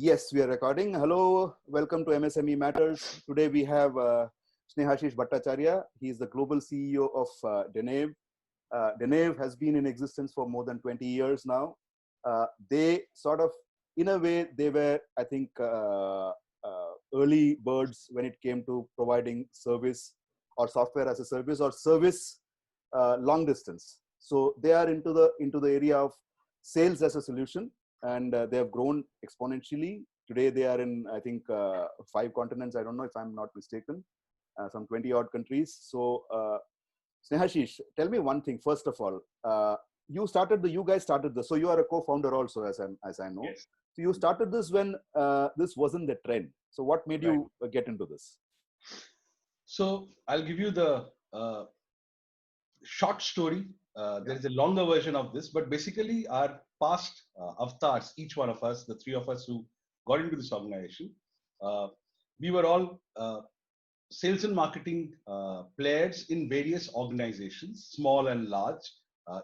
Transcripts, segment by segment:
Yes, we are recording. Hello, welcome to MSME Matters. Today we have Snehashish Bhattacharya. He is the global CEO of Denave. Denave has been in existence for more than 20 years now. They sort of, in a way, they were, I think, early birds when it came to providing service or software as a service or service long distance. So they are into the area of sales as a solution, and they have grown exponentially. Today they are in, I think, 5 continents. I don't know if I'm not mistaken, some 20 odd countries. So Snehashish, tell me one thing. First of all, you guys started this. So you are a co-founder also, as I know. Yes. So you started this when this wasn't the trend. So what made you get into this? So I'll give you the short story. There is a longer version of this, but basically our past avatars, each one of us, the 3 of us who got into this organization, we were all sales and marketing players in various organizations, small and large,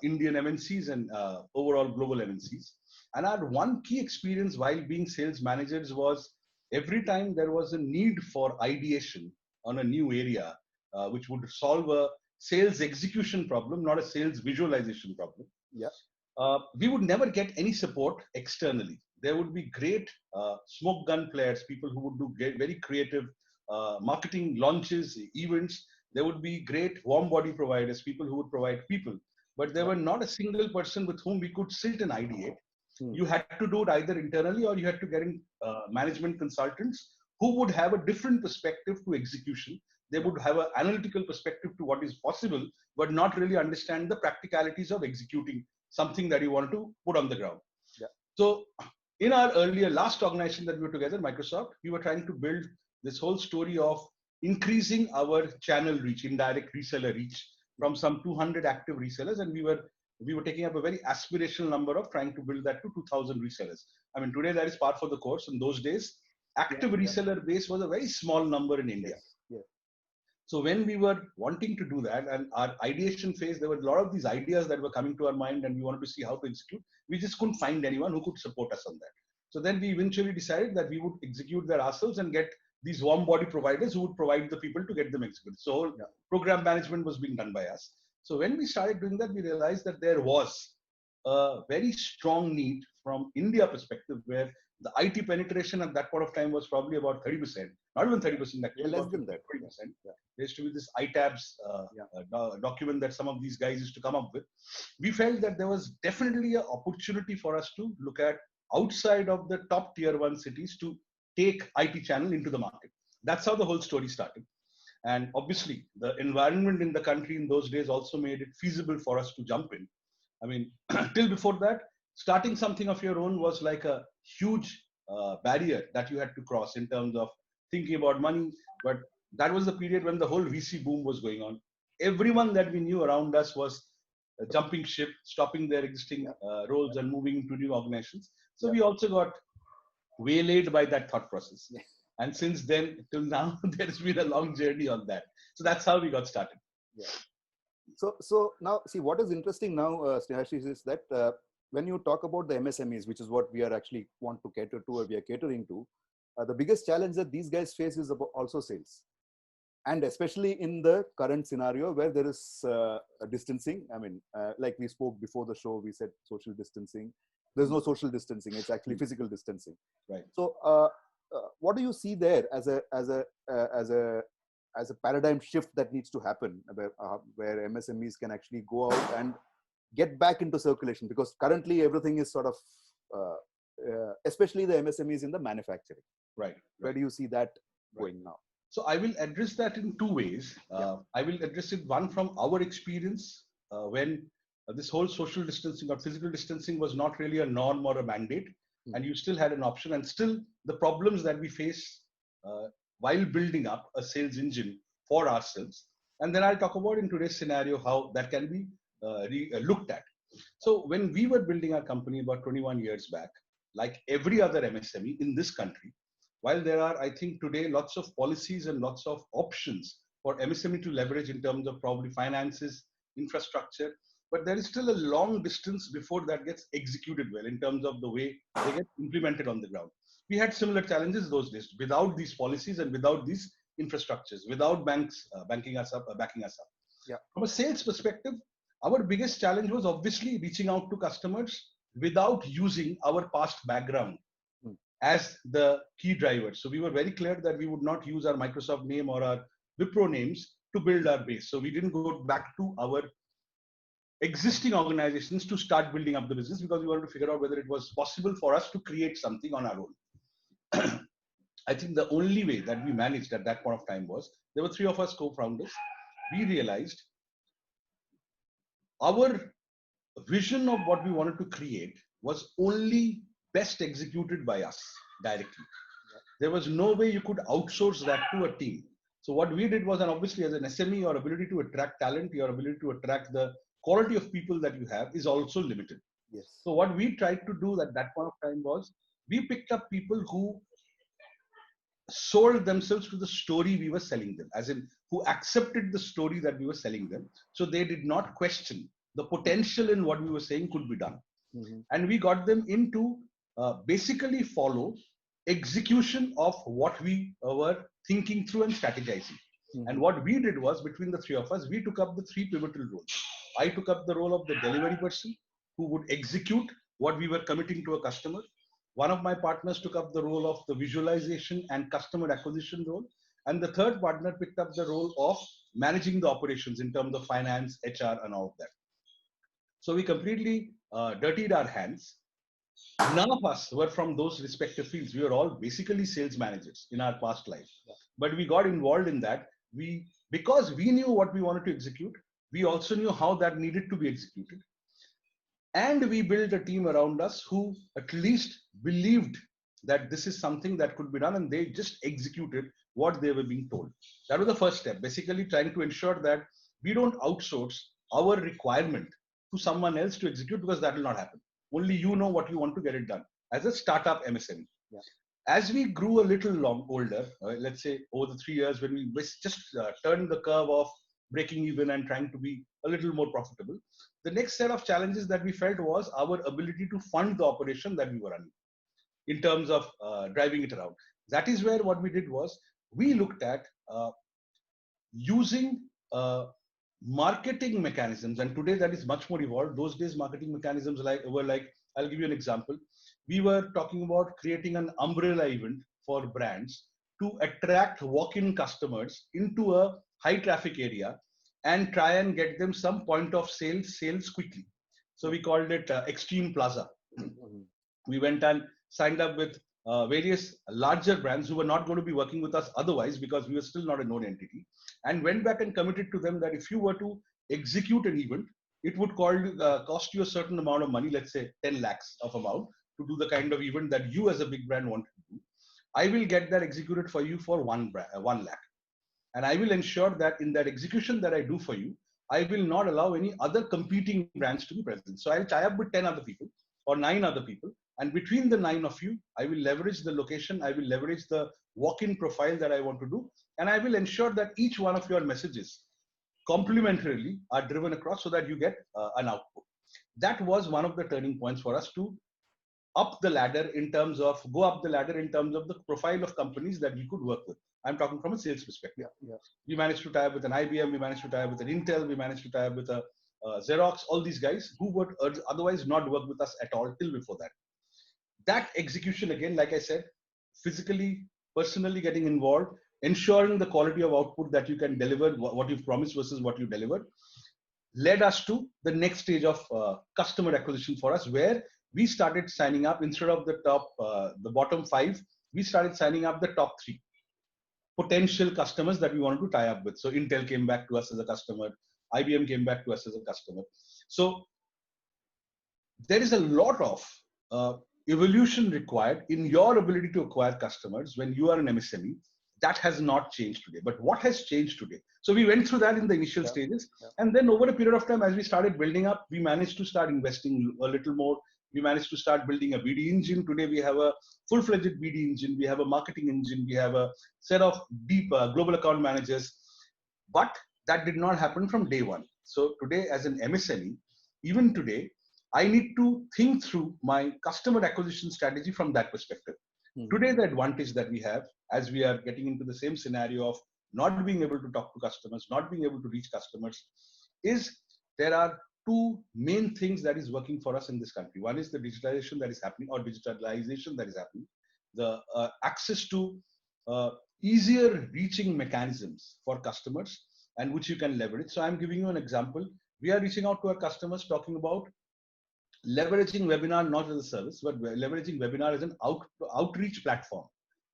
Indian MNCs and overall global MNCs. And our one key experience while being sales managers was every time there was a need for ideation on a new area, which would solve a sales execution problem, not a sales visualization problem. Yeah. We would never get any support externally. There would be great smoke gun players, people who would do very creative marketing launches, events. There would be great warm body providers, people who would provide people. But there were not a single person with whom we could sit and ideate. You had to do it either internally or you had to get in management consultants who would have a different perspective to execution. They would have an analytical perspective to what is possible, but not really understand the practicalities of executing something that you want to put on the ground. Yeah. So in our earlier last organization that we were together, Microsoft, we were trying to build this whole story of increasing our channel reach, indirect reseller reach from some 200 active resellers. And we were taking up a very aspirational number of trying to build that to 2000 resellers. I mean, today that is par for the course. In those days, active reseller base was a very small number in India. Yes. So when we were wanting to do that, and our ideation phase, there were a lot of these ideas that were coming to our mind and we wanted to see how to execute. We just couldn't find anyone who could support us on that. So then we eventually decided that we would execute that ourselves and get these warm body providers who would provide the people to get them executed. So program management was being done by us. So when we started doing that, we realized that there was a very strong need from India perspective, where the IT penetration at that point of time was probably about 30%, not even 30%, actually, less than that. 20%. There used to be this ITABS document that some of these guys used to come up with. We felt that there was definitely an opportunity for us to look at outside of the top tier 1 cities to take IT channel into the market. That's how the whole story started. And obviously, the environment in the country in those days also made it feasible for us to jump in. I mean, till before that, starting something of your own was like a huge barrier that you had to cross in terms of thinking about money. But that was the period when the whole VC boom was going on. Everyone that we knew around us was jumping ship, stopping their existing roles and moving into new organizations. So we also got waylaid by that thought process. And since then till now, there's been a long journey on that. So that's how we got started. Yeah. So now, see, what is interesting now, Snehashish, is that when you talk about the MSMEs, which is what we are actually want to cater to, or we are catering to, the biggest challenge that these guys face is about also sales. And especially in the current scenario where there is distancing. I mean, like we spoke before the show, we said social distancing. There's no social distancing. It's actually physical distancing. Right. So what do you see there as a paradigm shift that needs to happen where MSMEs can actually go out and get back into circulation? Because currently everything is sort of, especially the MSMEs in the manufacturing. Right. Where do you see that going now? So I will address that in 2 ways. I will address it, one, from our experience when this whole social distancing or physical distancing was not really a norm or a mandate, and you still had an option, and still the problems that we face while building up a sales engine for ourselves. And then I'll talk about in today's scenario how that can be looked at. So when we were building our company about 21 years back, like every other MSME in this country, while there are, I think today, lots of policies and lots of options for MSME to leverage in terms of probably finances, infrastructure, but there is still a long distance before that gets executed well in terms of the way they get implemented on the ground. We had similar challenges those days without these policies and without these infrastructures, without banks backing us up. Yeah. From a sales perspective, our biggest challenge was obviously reaching out to customers without using our past background as the key driver. So we were very clear that we would not use our Microsoft name or our Wipro names to build our base. So we didn't go back to our existing organizations to start building up the business, because we wanted to figure out whether it was possible for us to create something on our own. I think the only way that we managed at that point of time was, there were 3 of us co-founders. We realized our vision of what we wanted to create was only best executed by us directly. There was no way you could outsource that to a team. So what we did was, and obviously as an SME, your ability to attract talent, your ability to attract the quality of people that you have is also limited. Yes. So what we tried to do at that point of time was, we picked up people who sold themselves to the story we were selling them, as in who accepted the story that we were selling them. So they did not question the potential in what we were saying could be done. And we got them into basically follow execution of what we were thinking through and strategizing. And what we did was, between the 3 of us, we took up the 3 pivotal roles. I took up the role of the delivery person who would execute what we were committing to a customer. One of my partners took up the role of the visualization and customer acquisition role. And the third partner picked up the role of managing the operations in terms of finance, HR, and all of that. So we completely dirtied our hands. None of us were from those respective fields. We were all basically sales managers in our past life. But we got involved in that. Because we knew what we wanted to execute, we also knew how that needed to be executed. And we built a team around us who at least believed that this is something that could be done, and they just executed what they were being told. That was the first step, basically trying to ensure that we don't outsource our requirement to someone else to execute, because that will not happen. Only you know what you want to get it done as a startup MSME. Yeah. As we grew a little older, let's say over the 3 years, when we just turned the curve of breaking even and trying to be a little more profitable, the next set of challenges that we felt was our ability to fund the operation that we were running in terms of driving it around. That is where what we did was, we looked at using marketing mechanisms, and today that is much more evolved. Those days marketing mechanisms were like, I'll give you an example. We were talking about creating an umbrella event for brands to attract walk-in customers into a high traffic area and try and get them some point of sales quickly. So we called it Extreme Plaza. We went and signed up with various larger brands who were not going to be working with us otherwise, because we were still not a known entity, and went back and committed to them that if you were to execute an event, it would cost you a certain amount of money, let's say 10 lakhs of amount, to do the kind of event that you as a big brand want to do. I will get that executed for you for 1 lakh. And I will ensure that in that execution that I do for you, I will not allow any other competing brands to be present. So I'll tie up with 10 other people or 9 other people. And between the 9 of you, I will leverage the location. I will leverage the walk-in profile that I want to do. And I will ensure that each one of your messages complementarily are driven across so that you get an output. That was one of the turning points for us to go up the ladder in terms of the profile of companies that we could work with. I'm talking from a sales perspective. We managed to tie up with an IBM, we managed to tie up with an Intel, we managed to tie up with a Xerox, all these guys who would otherwise not work with us at all till before that. That execution, again, like I said, physically, personally getting involved, ensuring the quality of output that you can deliver, what you've promised versus what you delivered, led us to the next stage of customer acquisition for us, where we started signing up, instead of the bottom 5, we started signing up the top 3 potential customers that we wanted to tie up with. So Intel came back to us as a customer, IBM came back to us as a customer. So there is a lot of evolution required in your ability to acquire customers when you are an MSME. That has not changed today. But what has changed today? So we went through that in the initial stages. And then over a period of time, as we started building up, we managed to start investing a little more. We managed to start building a BD engine. Today, we have a full-fledged BD engine. We have a marketing engine. We have a set of deep global account managers. But that did not happen from day one. So today, as an MSME, even today, I need to think through my customer acquisition strategy from that perspective. Today, the advantage that we have, as we are getting into the same scenario of not being able to talk to customers, not being able to reach customers, is there are two main things that is working for us in this country. One is the digitalization that is happening, or digitalization that is happening, the access to easier reaching mechanisms for customers, and which you can leverage. So I'm giving you an example. We are reaching out to our customers talking about leveraging webinar not as a service, but leveraging webinar as an outreach platform.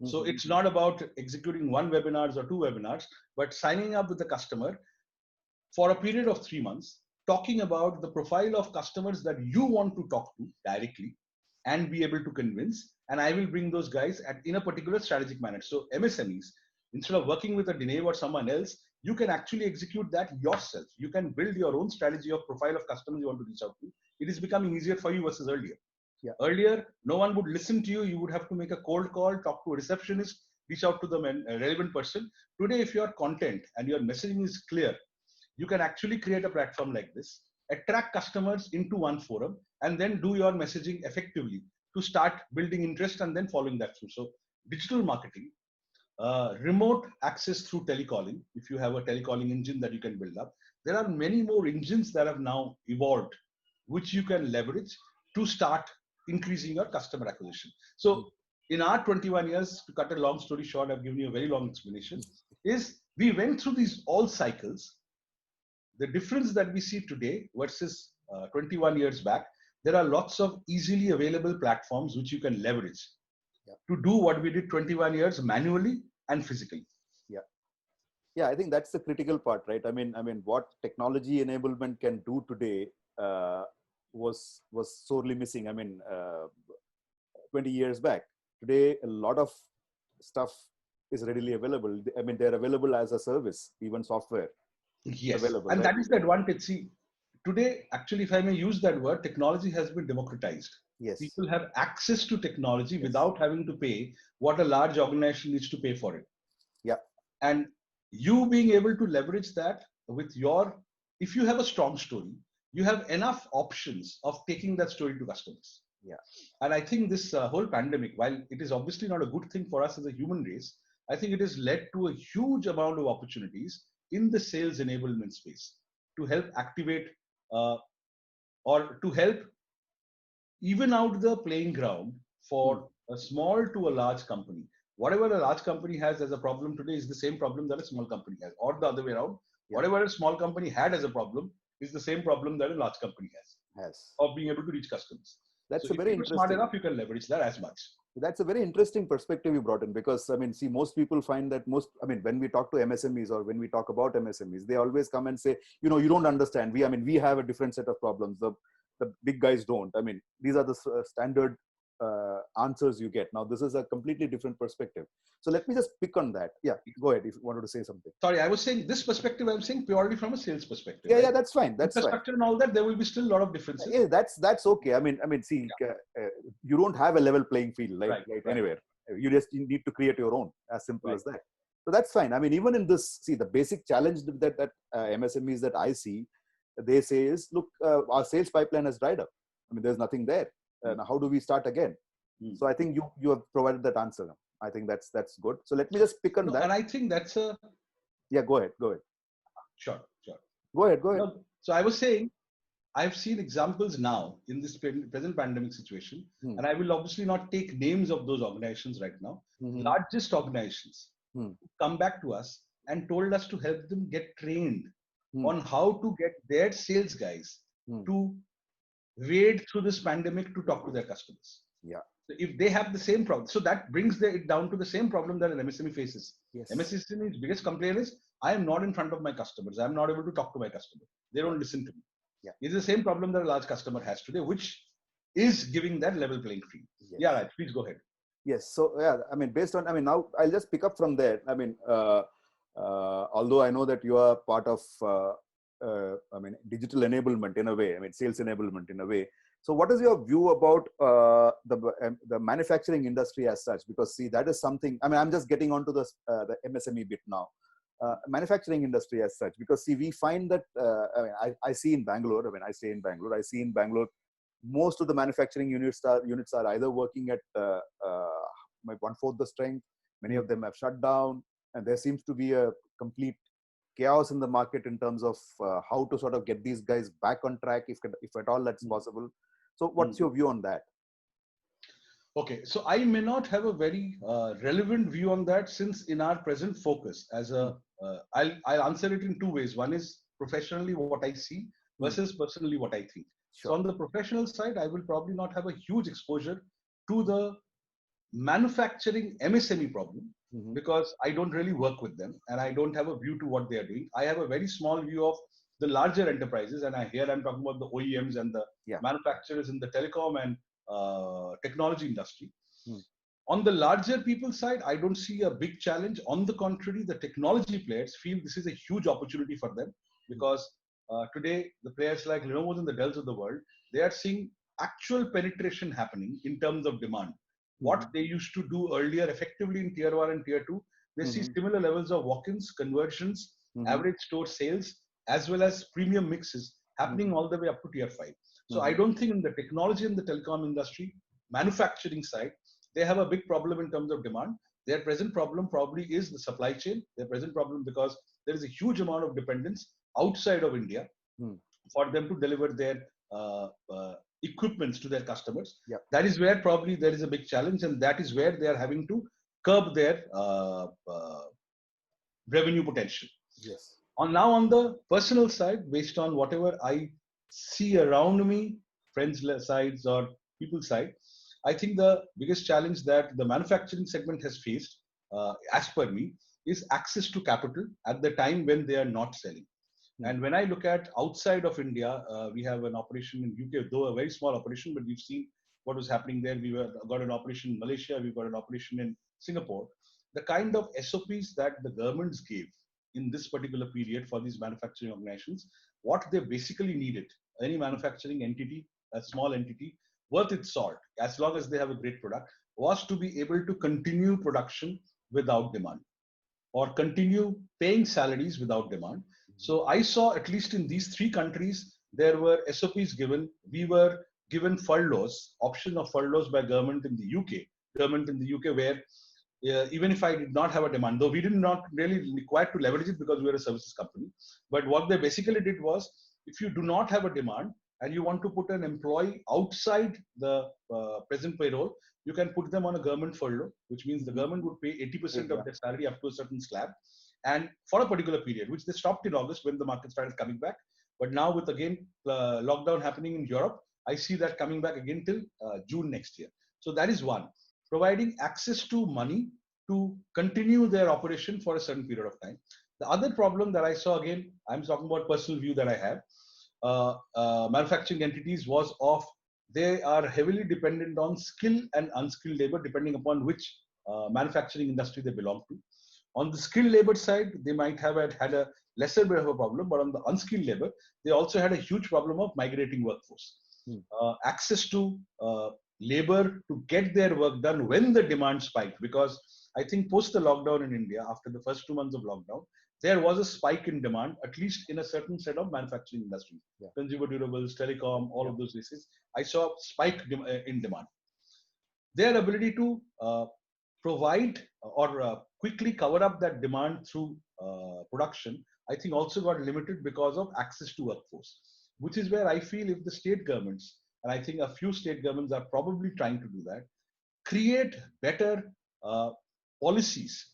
So it's not about executing one webinars or two webinars, but signing up with the customer for a period of 3 months, talking about the profile of customers that you want to talk to directly and be able to convince. And I will bring those guys in a particular strategic manner. So MSMEs, instead of working with a Dinev or someone else, you can actually execute that yourself. You can build your own strategy of profile of customers you want to reach out to. It is becoming easier for you versus earlier. Yeah. Earlier, no one would listen to you. You would have to make a cold call, talk to a receptionist, reach out to the relevant person. Today, if your content and your messaging is clear, you can actually create a platform like this, attract customers into one forum, and then do your messaging effectively to start building interest and then following that through. So digital marketing, remote access through telecalling, if you have a telecalling engine that you can build up, there are many more engines that have now evolved, which you can leverage to start increasing your customer acquisition. So in our 21 years, to cut a long story short, I've given you a very long explanation, is we went through these all cycles. The difference that we see today versus 21 years back, there are lots of easily available platforms which you can leverage to do what we did 21 years manually and physically. Yeah, I think that's the critical part, right? I mean, what technology enablement can do today was sorely missing. 20 years back. Today, a lot of stuff is readily available. I mean, they're available as a service, even software. Yes, and right? That is the advantage. See, today, actually, if I may use that word, technology has been democratized. Yes. People have access to technology without having to pay what a large organization needs to pay for it. Yeah. And you being able to leverage that with if you have a strong story, you have enough options of taking that story to customers. Yeah. And I think this whole pandemic, while it is obviously not a good thing for us as a human race, I think it has led to a huge amount of opportunities in the sales enablement space to help activate or to help even out the playing ground for a small to a large company. Whatever a large company has as a problem today is the same problem that a small company has, or the other way around. Yeah. Whatever a small company had as a problem is the same problem that a large company has of being able to reach customers. That's so a very if you're smart enough, you can leverage that as much. That's a very interesting perspective you brought in, because see, most people find that when we talk to MSMEs or when we talk about MSMEs, they always come and say, you don't understand. We have a different set of problems. The big guys don't. These are the standard answers you get. Now, this is a completely different perspective. So let me just pick on that. Yeah, go ahead if you wanted to say something. Sorry, I was saying this perspective, I'm saying purely from a sales perspective. Yeah, right? Yeah, that's fine. That's infrastructure fine. And all that, there will be still a lot of differences. Yeah, that's okay. See, you don't have a level playing field right. Anywhere. You just need to create your own, as simple as that. So that's fine. Even in this, see, the basic challenge that MSMEs that I see, they say is, look, our sales pipeline has dried up. There's nothing there. Now, how do we start again? So I think you have provided that answer. I think that's good. So let me just pick on that. And I think that's a... Yeah, go ahead. Sure. Go ahead. So I was saying, I've seen examples now in this present pandemic situation, and I will obviously not take names of those organizations right now. Largest organizations come back to us and told us to help them get trained on how to get their sales guys to wade through this pandemic to talk to their customers. Yeah. So if they have the same problem, so that brings it down to the same problem that an MSME faces. Yes. MSME's biggest complaint is, I am not in front of my customers. I am not able to talk to my customer. They don't listen to me. Yeah. It's the same problem that a large customer has today, which is giving that level playing field. Yes. Yeah, right. Please go ahead. Yes. So yeah, based on, now I'll just pick up from there. Although I know that you are part of, digital enablement in a way, sales enablement in a way. So what is your view about the manufacturing industry as such? Because see, that is something, I'm just getting onto the MSME bit now. Manufacturing industry as such, because see, we find that, I see in Bangalore, I stay in Bangalore, I see in Bangalore, most of the manufacturing units are either working at one-fourth the strength. Many of them have shut down, and there seems to be a complete chaos in the market in terms of how to sort of get these guys back on track, if at all that's possible. So what's your view on that? Okay, so I may not have a very relevant view on that, since in our present focus as a, I'll answer it in two ways. One is professionally what I see versus personally what I think. Sure. So on the professional side, I will probably not have a huge exposure to the manufacturing MSME problem, because I don't really work with them and I don't have a view to what they are doing. I have a very small view of the larger enterprises, and I'm talking about the OEMs and the manufacturers in the telecom and technology industry. On the larger people side, I don't see a big challenge. On the contrary, the technology players feel this is a huge opportunity for them, because today the players like Lenovo and the Dells of the world, they are seeing actual penetration happening in terms of demand. What they used to do earlier effectively in tier 1 and tier 2, they see similar levels of walk-ins, conversions, average store sales, as well as premium mixes happening all the way up to tier 5. So I don't think in the technology and the telecom industry, manufacturing side, they have a big problem in terms of demand. Their present problem probably is the supply chain. Their present problem, because there is a huge amount of dependence outside of India for them to deliver their equipments to their customers. That is where probably there is a big challenge, and that is where they are having to curb their revenue potential. Yes. Now on the personal side, based on whatever I see around me, friends sides or people side, I think the biggest challenge that the manufacturing segment has faced, as per me, is access to capital at the time when they are not selling. And when I look at outside of India, we have an operation in UK, though a very small operation, but we've seen what was happening there. Got an operation in Malaysia, we've got an operation in Singapore. The kind of SOPs that the governments gave in this particular period for these manufacturing organizations, what they basically needed, any manufacturing entity, a small entity, worth its salt, as long as they have a great product, was to be able to continue production without demand, or continue paying salaries without demand. So I saw, at least in these three countries, there were SOPs given. We were given furloughs, option of furloughs by government in the UK, where even if I did not have a demand, though we did not really require to leverage it because we were a services company, but what they basically did was, if you do not have a demand and you want to put an employee outside the present payroll, you can put them on a government furlough, which means the government would pay 80% of their salary up to a certain slab, and for a particular period, which they stopped in August when the market started coming back. But now with again lockdown happening in Europe, I see that coming back again till June next year. So that is one, providing access to money to continue their operation for a certain period of time. The other problem that I saw, again, I'm talking about personal view that I have, manufacturing entities was of, they are heavily dependent on skilled and unskilled labor, depending upon which manufacturing industry they belong to. On the skilled labor side, they might have had a lesser bit of a problem, but on the unskilled labor, they also had a huge problem of migrating workforce. Access to labor to get their work done when the demand spiked, because I think post the lockdown in India, after the first 2 months of lockdown, there was a spike in demand, at least in a certain set of manufacturing industries, consumer durables, telecom, all of those places. I saw a spike in demand. Their ability to provide or quickly cover up that demand through production, I think also got limited because of access to workforce, which is where I feel if the state governments, and I think a few state governments are probably trying to do that, create better policies,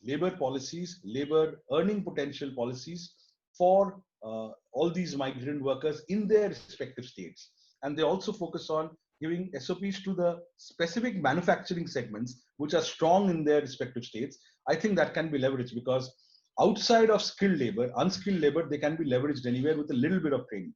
labor earning potential policies for all these migrant workers in their respective states. And they also focus on giving SOPs to the specific manufacturing segments which are strong in their respective states. I think that can be leveraged, because outside of skilled labor, unskilled labor, they can be leveraged anywhere with a little bit of training.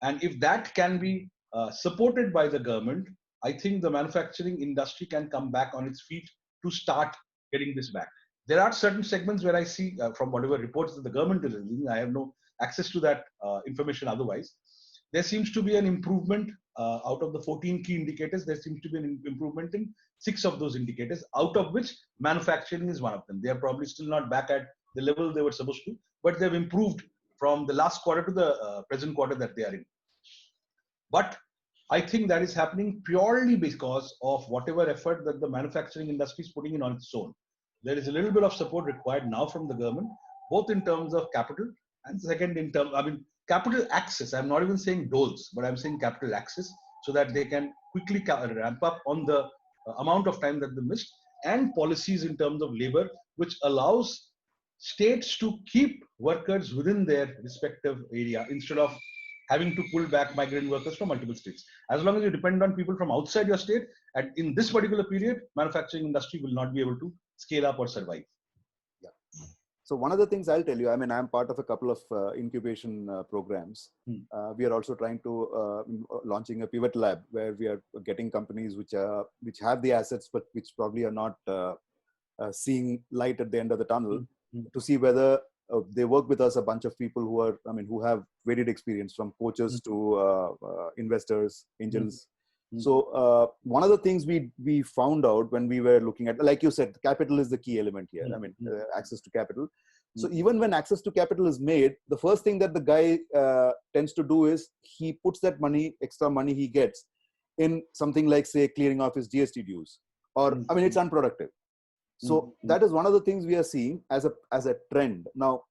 And if that can be supported by the government, I think the manufacturing industry can come back on its feet to start getting this back. There are certain segments where I see, from whatever reports that the government is releasing, I have no access to that information otherwise, there seems to be an improvement out of the 14 key indicators. There seems to be an improvement in 6 of those indicators, out of which manufacturing is one of them. They are probably still not back at the level they were supposed to, but they've improved from the last quarter to the present quarter that they are in. But I think that is happening purely because of whatever effort that the manufacturing industry is putting in on its own. There is a little bit of support required now from the government, both in terms of capital and second in terms, I mean, capital access. I'm not even saying doles, but I'm saying capital access so that they can quickly ramp up on the amount of time that they missed, and policies in terms of labor, which allows states to keep workers within their respective area instead of having to pull back migrant workers from multiple states. As long as you depend on people from outside your state, and in this particular period, manufacturing industry will not be able to scale up or survive. Yeah. So one of the things I'll tell you, I mean, I'm part of a couple of incubation programs. We are also trying to launching a pivot lab where we are getting companies which have the assets, but which probably are not seeing light at the end of the tunnel, to see whether they work with us, a bunch of people who are, I mean, who have varied experience, from coaches to investors, angels. So one of the things we found out when we were looking at, like you said, capital is the key element here. I mean, access to capital. So even when access to capital is made, the first thing that the guy tends to do is he puts that money, extra money he gets, in something like, say, clearing off his GST dues, or I mean, it's unproductive. So that is one of the things we are seeing as a trend. Now,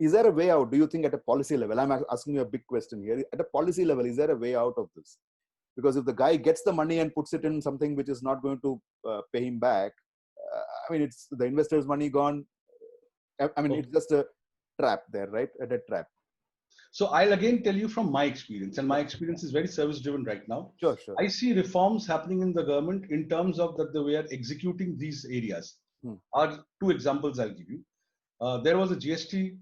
is there a way out? Do you think at a policy level? I'm asking you a big question here. At a policy level, is there a way out of this? Because if the guy gets the money and puts it in something which is not going to pay him back, I mean, it's the investor's money gone. I mean, it's just a trap there, right? A dead trap. So I'll again tell you from my experience, and my experience is very service-driven right now. Sure. I see reforms happening in the government in terms of that the way are executing these areas. Are two examples I'll give you. There was a GST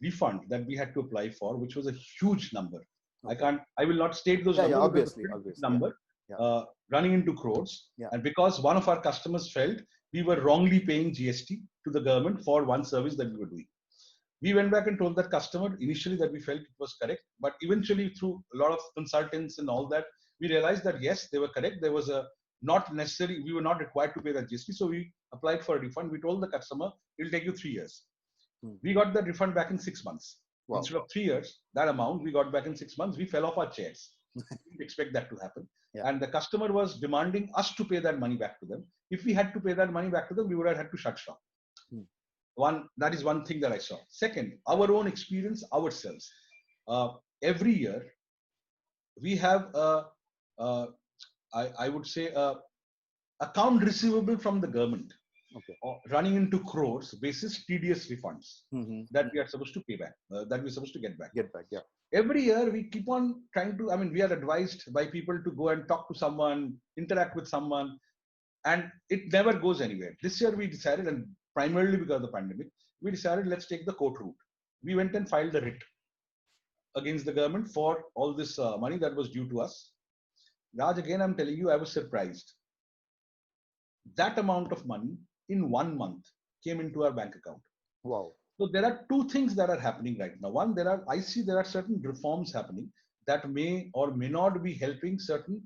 refund that we had to apply for, which was a huge number. Okay. I will not state those numbers. Obviously. Number running into crores. And because one of our customers felt we were wrongly paying GST to the government for one service that we were doing. We went back and told that customer initially that we felt it was correct, but eventually through a lot of consultants and all that, we realized that yes, they were correct. There was a not necessary, we were not required to pay that GST. So we applied for a refund. We told the customer, it'll take you 3 years. We got that refund back in 6 months. Wow. Instead of 3 years, that amount we got back in 6 months. We fell off our chairs. We didn't expect that to happen. And the customer was demanding us to pay that money back to them. If we had to pay that money back to them, we would have had to shut shop. That is one thing that I saw. Second, our own experience ourselves. Every year, we have I would say account receivable from the government, running into crores basis TDS refunds that we are supposed to pay back, that we're supposed to get back. Every year we keep on trying to, I mean, we are advised by people to go and talk to someone, interact with someone, and it never goes anywhere. This year we decided, and primarily because of the pandemic, we decided let's take the court route. We went and filed a writ against the government for all this money that was due to us. Raj, again, I'm telling you, I was surprised. That amount of money in 1 month came into our bank account. Wow. So there are two things that are happening right now. One, I see there are certain reforms happening that may or may not be helping certain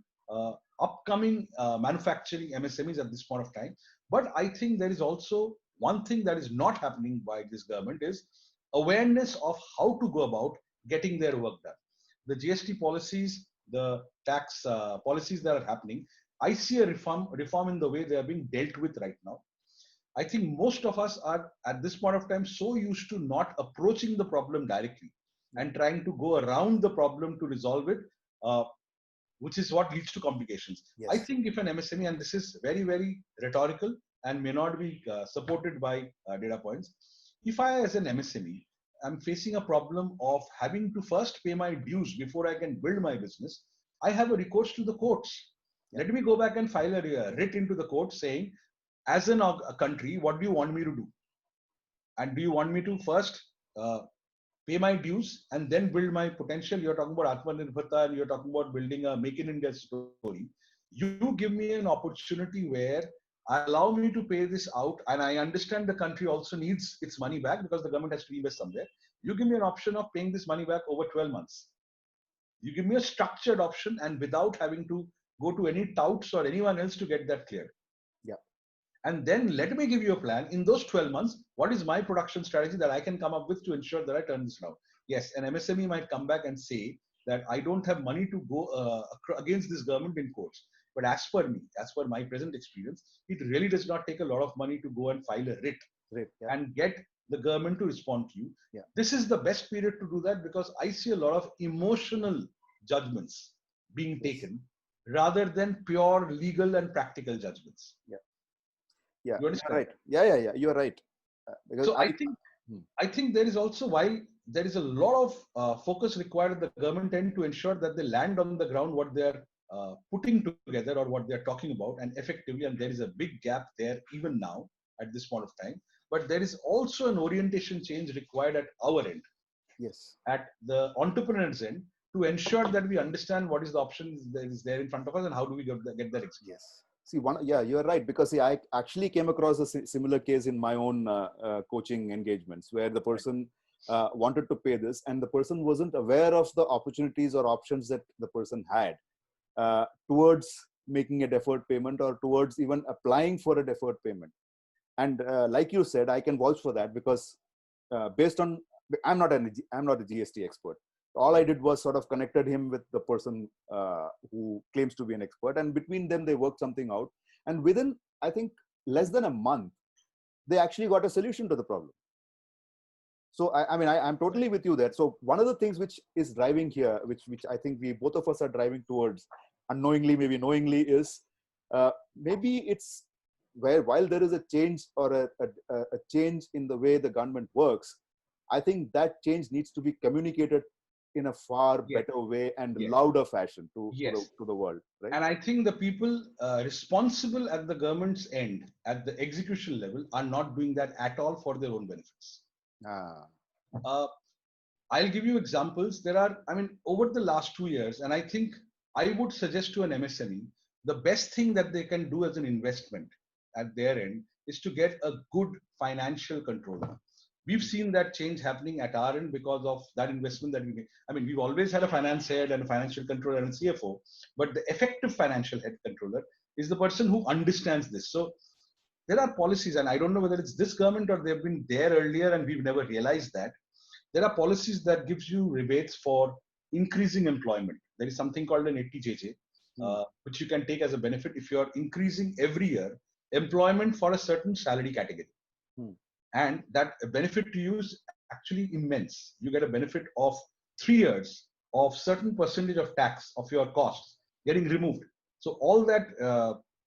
upcoming manufacturing MSMEs at this point of time. But I think there is also one thing that is not happening by this government is awareness of how to go about getting their work done. The GST policies, the tax policies that are happening, I see a reform in the way they are being dealt with right now. I think most of us are at this point of time so used to not approaching the problem directly and trying to go around the problem to resolve it, which is what leads to complications. I think if an MSME, and this is very, very rhetorical and may not be supported by data points, if I as an MSME, I'm facing a problem of having to first pay my dues before I can build my business, I have a recourse to the courts. Let me go back and file a writ into the court saying, as a country, what do you want me to do? And do you want me to first pay my dues and then build my potential? You're talking about Atmanirbharta and you're talking about building a Make in India story. You give me an opportunity where allow me to pay this out, and I understand the country also needs its money back because the government has to invest somewhere. You give me an option of paying this money back over 12 months. You give me a structured option and without having to go to any touts or anyone else to get that cleared. And then let me give you a plan. In those 12 months, what is my production strategy that I can come up with to ensure that I turn this around? Yes, an MSME might come back and say that I don't have money to go against this government in courts. But as per me, as per my present experience, it really does not take a lot of money to go and file a writ and get the government to respond to you. This is the best period to do that, because I see a lot of emotional judgments being taken rather than pure legal and practical judgments. You understand? Right. Yeah. You're right. So I think there is also, while there is a lot of focus required at the government end to ensure that they land on the ground what they are putting together or what they are talking about, and effectively, and there is a big gap there even now at this point of time. But there is also an orientation change required at our end, at the entrepreneur's end, to ensure that we understand what is the options that is there in front of us and how do we get that experience. See, you're right, because see, I actually came across a similar case in my own coaching engagements, where the person wanted to pay this, and the person wasn't aware of the opportunities or options that the person had towards making a deferred payment, or towards even applying for a deferred payment. And like you said, I can vouch for that, because based on, I'm not a GST expert. All I did was sort of connected him with the person who claims to be an expert, and between them they worked something out. And within, I think, less than a month, they actually got a solution to the problem. So I'm totally with you there. So one of the things which is driving here, which I think we both of us are driving towards, unknowingly, maybe knowingly, is maybe it's where, while there is a change or a change in the way the government works, I think that change needs to be communicated in a far better way and louder fashion to the world, right? And I think the people responsible at the government's end, at the execution level, are not doing that at all for their own benefits. I'll give you examples. There are, over the last 2 years, and I think I would suggest to an MSME, the best thing that they can do as an investment at their end is to get a good financial controller. We've seen that change happening at our end because of that investment that we made. We've always had a finance head and a financial controller and a CFO, but the effective financial head controller is the person who understands this. So there are policies, and I don't know whether it's this government or they've been there earlier and we've never realized that. There are policies that gives you rebates for increasing employment. There is something called an 80JJ, which you can take as a benefit if you're increasing every year employment for a certain salary category. And that benefit to you is actually immense. You get a benefit of 3 years of certain percentage of tax of your costs getting removed. So all that,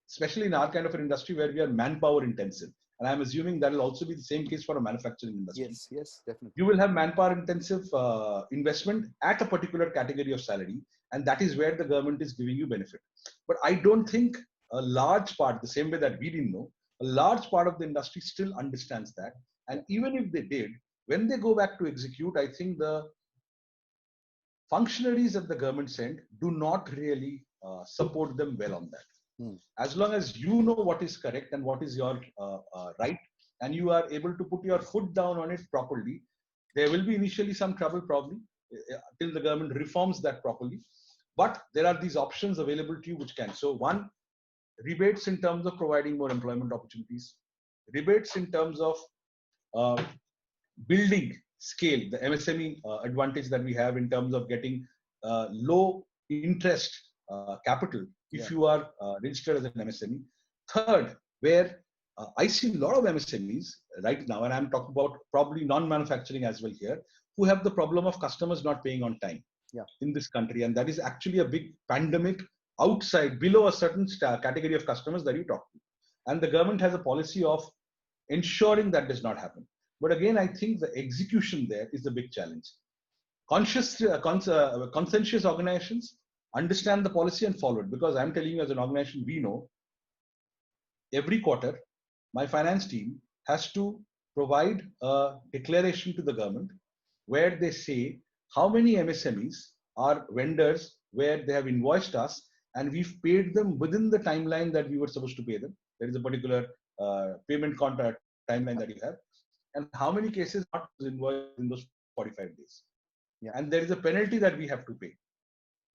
especially in our kind of an industry where we are manpower intensive, and I'm assuming that will also be the same case for a manufacturing industry. Yes, definitely. You will have manpower intensive investment at a particular category of salary, and that is where the government is giving you benefit. But I don't think a large part, the same way that we didn't know, a large part of the industry still understands that. And even if they did, when they go back to execute, I think the functionaries at the government's end do not really support them well on that. As long as you know what is correct and what is your right, and you are able to put your foot down on it properly, there will be initially some trouble probably till the government reforms that properly. But there are these options available to you which can. So one, rebates in terms of providing more employment opportunities, rebates in terms of building scale, the MSME advantage that we have in terms of getting low interest capital if you are registered as an MSME. Third, where I see a lot of MSMEs right now, and I'm talking about probably non-manufacturing as well here, who have the problem of customers not paying on time in this country. And that is actually a big pandemic outside, below a certain category of customers that you talk to. And the government has a policy of ensuring that does not happen. But again, I think the execution there is the big challenge. Conscientious organizations understand the policy and follow it. Because I'm telling you, as an organization, we know every quarter, my finance team has to provide a declaration to the government where they say how many MSMEs are vendors where they have invoiced us and we've paid them within the timeline that we were supposed to pay them. There is a particular payment contract timeline that you have, and how many cases not invoiced in those 45 days. And there is a penalty that we have to pay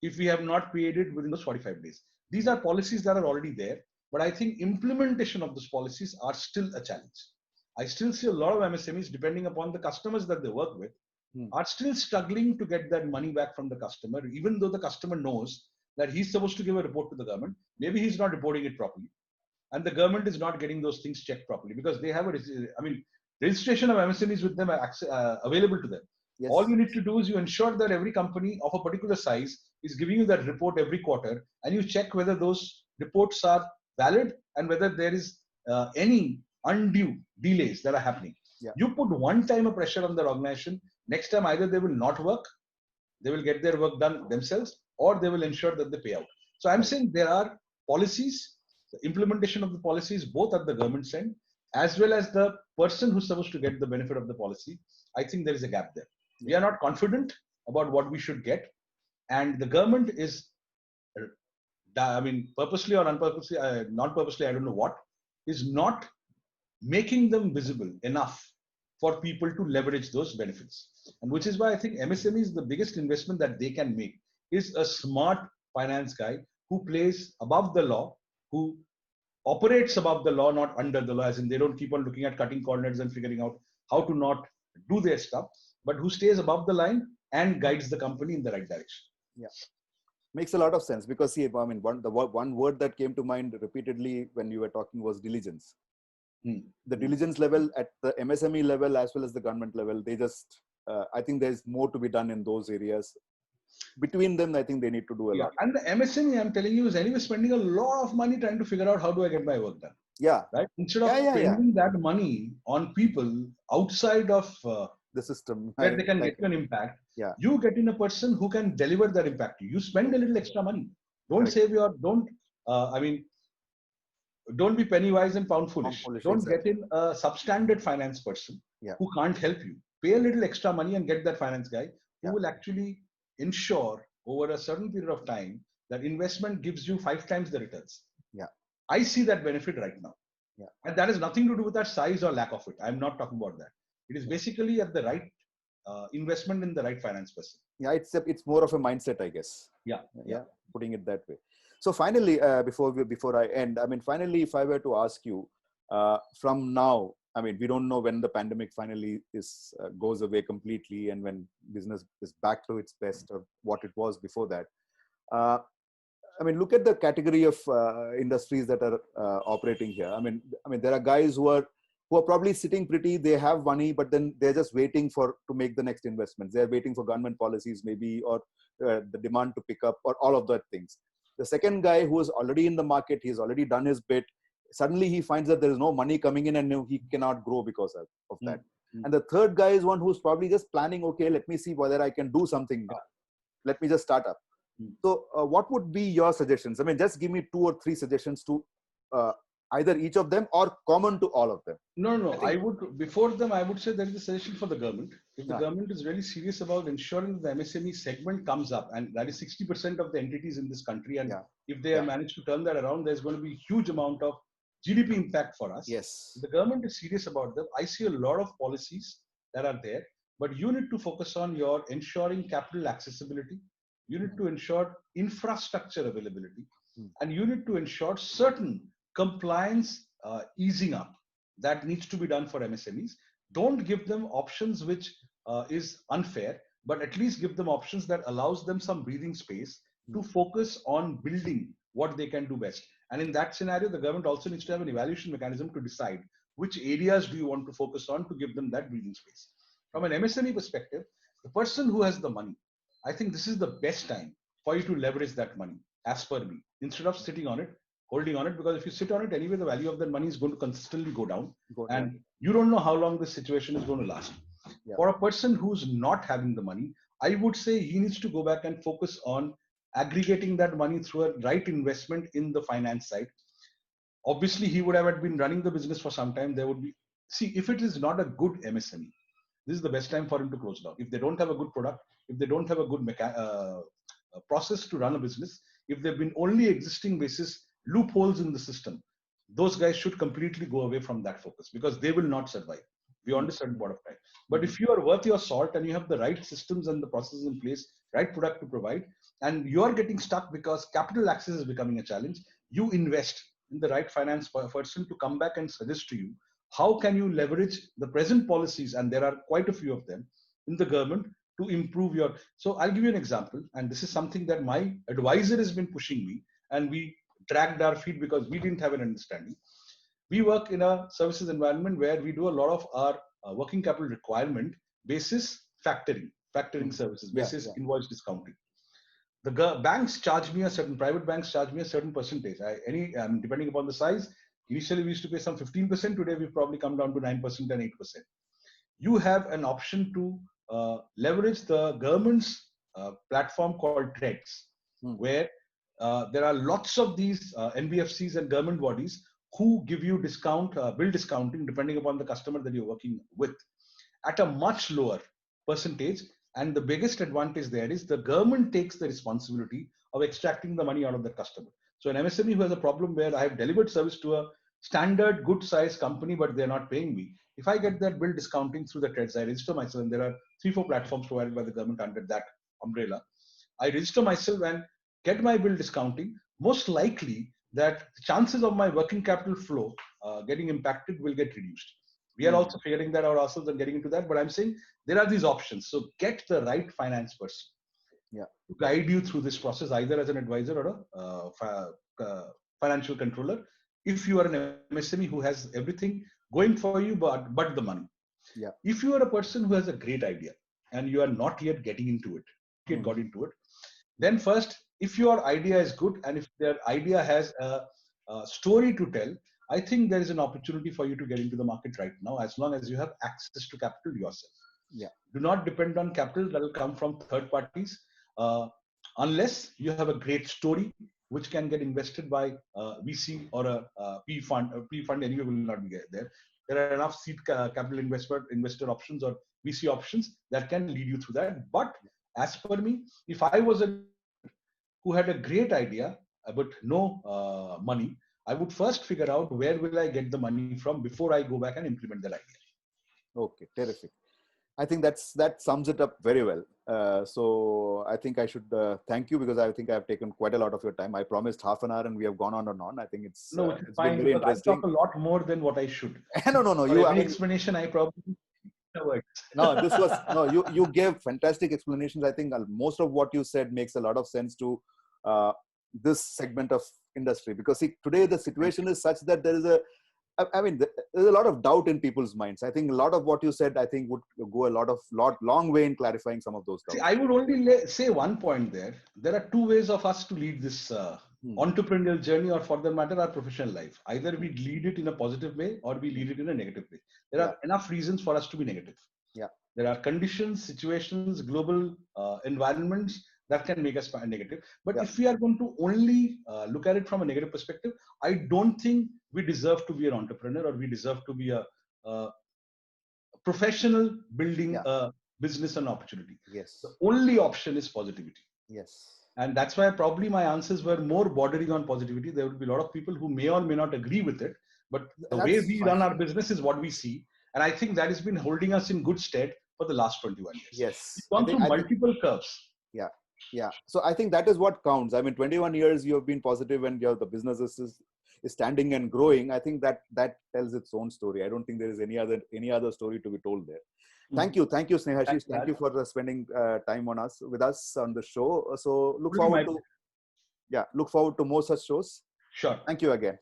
if we have not paid it within those 45 days. These are policies that are already there, but I think implementation of those policies are still a challenge. I still see a lot of MSMEs, depending upon the customers that they work with, are still struggling to get that money back from the customer, even though the customer knows that he's supposed to give a report to the government. Maybe he's not reporting it properly, and the government is not getting those things checked properly because they have registration of MSMEs with them available to them. Yes. All you need to do is you ensure that every company of a particular size is giving you that report every quarter, and you check whether those reports are valid and whether there is any undue delays that are happening. Yeah. You put one time a pressure on the organization, next time either they will not work, they will get their work done themselves, or they will ensure that they pay out. So I'm saying there are policies, the implementation of the policies, both at the government end as well as the person who's supposed to get the benefit of the policy. I think there is a gap there. We are not confident about what we should get, and the government is, purposely or unpurposely, not purposely, I don't know what, is not making them visible enough for people to leverage those benefits. And which is why I think MSME is the biggest investment that they can make, is a smart finance guy who plays above the law, who operates above the law, not under the law, as in they don't keep on looking at cutting corners and figuring out how to not do their stuff, but who stays above the line and guides the company in the right direction. Yeah, makes a lot of sense, because see, I mean, one word that came to mind repeatedly when you were talking was diligence. The diligence level at the MSME level as well as the government level, they just, I think there's more to be done in those areas. Between them, I think they need to do a lot. And the MSME, I'm telling you, is anyway spending a lot of money trying to figure out how do I get my work done. Yeah. Right. Instead of spending that money on people outside of the system where they can get you an impact, you get in a person who can deliver that impact to you. You spend a little extra money. Don't save your, don't be penny wise and pound foolish. Don't get in a substandard finance person who can't help you. Pay a little extra money and get that finance guy who will actually ensure over a certain period of time that investment gives you 5 times the returns. I see that benefit right now. And that has nothing to do with our size or lack of it. I'm not talking about that. It is basically at the right investment in the right finance person. Yeah, it's more of a mindset, I guess. Yeah. Putting it that way. So finally, before I end, I mean, finally, if I were to ask you, from now, I mean, we don't know when the pandemic finally goes away completely and when business is back to its best or what it was before that. I mean, look at the category of industries that are operating here. I mean, there are guys who are probably sitting pretty. They have money, but then they're just waiting to make the next investments. They're waiting for government policies, maybe, or the demand to pick up, or all of that things. The second guy who is already in the market, he's already done his bit. Suddenly he finds that there is no money coming in and he cannot grow because of that. And the third guy is one who's probably just planning, okay, let me see whether I can do something now. Let me just start up. So what would be your suggestions? I mean, just give me 2 or 3 suggestions to either each of them or common to all of them. No. I would, before them, I would say there is a suggestion for the government. If the government is really serious about ensuring the MSME segment comes up, and that is 60% of the entities in this country, and if they have managed to turn that around, there's going to be a huge amount of GDP impact for us. Yes. If the government is serious about them, I see a lot of policies that are there, but you need to focus on your ensuring capital accessibility. You need to ensure infrastructure availability, and you need to ensure certain compliance easing up that needs to be done for MSMEs. Don't give them options which is unfair, but at least give them options that allows them some breathing space to focus on building what they can do best. And in that scenario, the government also needs to have an evaluation mechanism to decide which areas do you want to focus on to give them that breathing space. From an MSME perspective, the person who has the money, I think this is the best time for you to leverage that money, as per me, instead of sitting on it, holding on it, because if you sit on it anyway, the value of that money is going to consistently go down, and you don't know how long this situation is going to last. For a person who's not having the money, I would say he needs to go back and focus on aggregating that money through a right investment in the finance side. Obviously, he would have been running the business for some time. There would be, see, if it is not a good MSME, this is the best time for him to close down. If they don't have a good product, if they don't have a good process to run a business, if they've been only existing basis loopholes in the system, those guys should completely go away from that focus, because they will not survive beyond a certain point of time. But if you are worth your salt and you have the right systems and the processes in place, right product to provide, and you are getting stuck because capital access is becoming a challenge, you invest in the right finance person to come back and suggest to you how can you leverage the present policies, and there are quite a few of them, in the government to improve your. So I'll give you an example, and this is something that my advisor has been pushing me, and we dragged our feet because we didn't have an understanding. We work in a services environment where we do a lot of our working capital requirement basis factoring services, basis invoice discounting. The banks charge me a certain, private banks charge me a certain percentage. Depending upon the size, initially we used to pay some 15%. Today we've probably come down to 9% and 8%. You have an option to leverage the government's platform called TREDS, where there are lots of these NBFCs and government bodies who give you discount, bill discounting, depending upon the customer that you're working with, at a much lower percentage. And the biggest advantage there is the government takes the responsibility of extracting the money out of the customer. So an MSME who has a problem where I have delivered service to a standard good size company, but they're not paying me, if I get that bill discounting through the TREDS, I register myself, and there are 3-4 platforms provided by the government under that umbrella. I register myself and get my bill discounting. Most likely that the chances of my working capital flow getting impacted will get reduced. We are also figuring that out ourselves and getting into that, but I'm saying there are these options. So get the right finance person to guide you through this process, either as an advisor or a financial controller. If you are an MSME who has everything going for you, but the money. If you are a person who has a great idea and you are not yet getting into it, got into it, then first, if your idea is good and if their idea has a story to tell, I think there is an opportunity for you to get into the market right now, as long as you have access to capital yourself. Do not depend on capital that will come from third parties, unless you have a great story which can get invested by VC or a P fund. A P fund anyway will not be there. There are enough seed capital investor options or VC options that can lead you through that. But as per me, if I was who had a great idea but no money, I would first figure out where will I get the money from before I go back and implement that idea. Okay, terrific. I think that sums it up very well. So I think I should thank you, because I think I've taken quite a lot of your time. I promised half an hour and we have gone on and on. I think it's fine, been very interesting. I talk a lot more than what I should. No. For explanation, I probably no. This was no. You gave fantastic explanations. I think most of what you said makes a lot of sense to this segment of industry, because today the situation is such that there is there's a lot of doubt in people's minds. I think a lot of what you said, I think, would go a long way in clarifying some of those doubts. See, I would only say one point there. There are two ways of us to lead this entrepreneurial journey, or for that matter, our professional life. Either we lead it in a positive way or we lead it in a negative way. There are enough reasons for us to be negative. There are conditions, situations, global environments that can make us negative. But if we are going to only look at it from a negative perspective, I don't think we deserve to be an entrepreneur, or we deserve to be a professional building a business and opportunity. The only option is positivity. And that's why probably my answers were more bordering on positivity. There will be a lot of people who may or may not agree with it, but the way we run our business is what we see. And I think that has been holding us in good stead for the last 21 years. We've gone through multiple curves. So I think that is what counts. 21 years you have been positive, and the business is standing and growing. I think that tells its own story. I don't think there is any other story to be told there. Thank you, Snehashish. Thank you for spending time with us on the show. So look forward to more such shows. Sure. Thank you again.